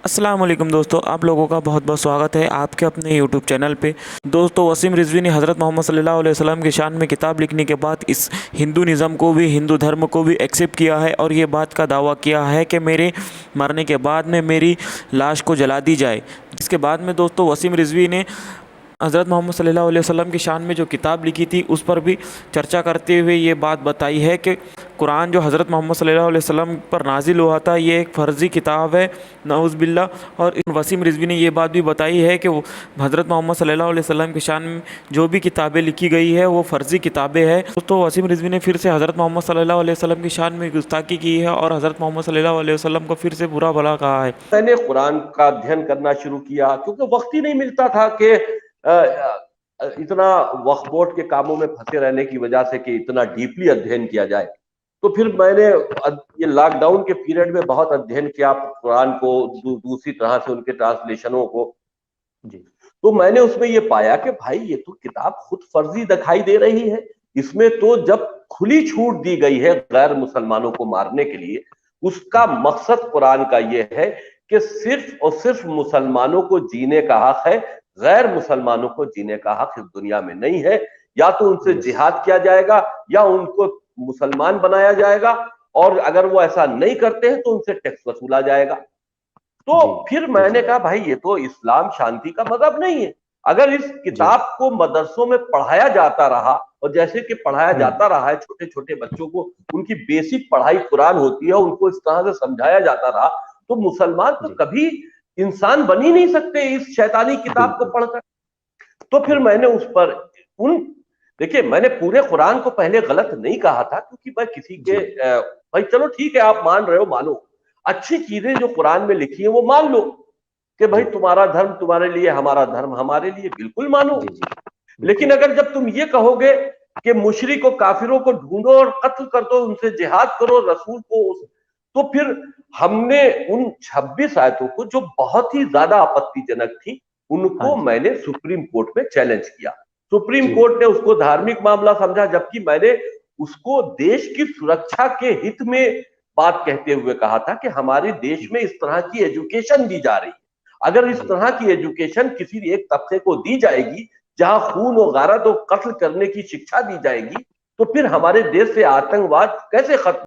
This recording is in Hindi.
अस्सलाम वालेकुम दोस्तों, आप लोगों का बहुत बहुत स्वागत है आपके अपने यूट्यूब चैनल पे। दोस्तों, वसीम रिजवी ने हज़रत मोहम्मद सल्लल्लाहु अलैहि वसल्लम की शान में किताब लिखने के बाद इस हिंदू को भी, हिंदू धर्म को भी एक्सेप्ट किया है और ये बात का दावा किया है कि मेरे मरने के बाद में मेरी लाश को जला दी जाए। जिसके बाद में दोस्तों वसीम रिजवी ने हज़रत मोहम्मद सल्लल्लाहु अलैहि वसल्लम की शान में जो किताब लिखी थी उस पर भी चर्चा करते हुए ये बात बताई है कि कुरान जो हज़रत मोहम्मद सल्लल्लाहु अलैहि वसल्लम पर नाजिल हुआ था ये एक फ़र्ज़ी किताब है, नऊज़ बिल्लाह। और वसीम रिजवी ने ये बात भी बताई है कि वो हज़रत मोहम्मद सल्लल्लाहु अलैहि वसल्लम की शान में जो भी किताबें लिखी गई है वो फ़र्ज़ी किताबें हैं। दोस्तों, वसीम रिजवी ने फिर से हज़रत मोहम्मद सल्लल्लाहु अलैहि वसल्लम की शान में गुस्ताखी की है और हज़रत मोहम्मद सल्लल्लाहु अलैहि वसल्लम को फिर से बुरा भला कहा है। मैंने कुरान का अध्ययन करना शुरू किया क्योंकि वक्त ही नहीं मिलता था कि इतना वक्फबोर्ड के कामों में फंसे रहने की वजह से कि इतना डीपली अध्ययन किया जाए। तो फिर मैंने ये लॉकडाउन के पीरियड में बहुत अध्ययन किया कुरान को, दूसरी तरह से उनके ट्रांसलेशनों को जी। तो मैंने उसमें ये पाया कि भाई ये तो किताब खुद फर्जी दिखाई दे रही है। इसमें तो जब खुली छूट दी गई है गैर मुसलमानों को मारने के लिए, उसका मकसद कुरान का ये है कि सिर्फ और सिर्फ मुसलमानों को जीने का हक है, गैर मुसलमानों को जीने का हक इस दुनिया में नहीं है। या तो उनसे जिहाद किया जाएगा या उनको मुसलमान बनाया जाएगा, और अगर वो ऐसा नहीं करते हैं तो उनसे टैक्स वसूला जाएगा। तो फिर मैंने कहा भाई ये तो इस्लाम शांति का मजहब नहीं है। अगर इस किताब को मदरसों में पढ़ाया जाता रहा, और जैसे कि पढ़ाया जाता रहा है, छोटे छोटे बच्चों को उनकी बेसिक पढ़ाई कुरान होती है, उनको इस तरह से समझाया जाता रहा, तो मुसलमान तो कभी इंसान बन ही नहीं सकते इस शैतानी किताब को पढ़कर। तो फिर मैंने उस पर उन देखिए, मैंने पूरे कुरान को पहले गलत नहीं कहा था, क्योंकि मैं किसी के भाई चलो ठीक है, आप मान रहे हो मानो, अच्छी चीजें जो कुरान में लिखी है वो मान लो कि भाई तुम्हारा धर्म तुम्हारे लिए, हमारा धर्म हमारे लिए, बिल्कुल मानो। लेकिन अगर जब तुम ये कहोगे कि मुशरिक काफिरों को ढूंढो और कत्ल कर दो, उनसे जिहाद करो, रसूल को, तो फिर हमने उन 26 आयतों को जो बहुत ही ज्यादा आपत्तिजनक थी उनको मैंने सुप्रीम कोर्ट में चैलेंज किया। सुप्रीम कोर्ट ने उसको धार्मिक मामला समझा, जबकि मैंने उसको देश की सुरक्षा के हित में बात कहते हुए कहा था कि हमारे देश में इस तरह की एजुकेशन दी जा रही है। अगर इस तरह की एजुकेशन किसी एक तबके को दी जाएगी जहां खून और गारत और कत्ल करने की शिक्षा दी जाएगी, तो फिर हमारे देश से आतंकवाद कैसे खत्म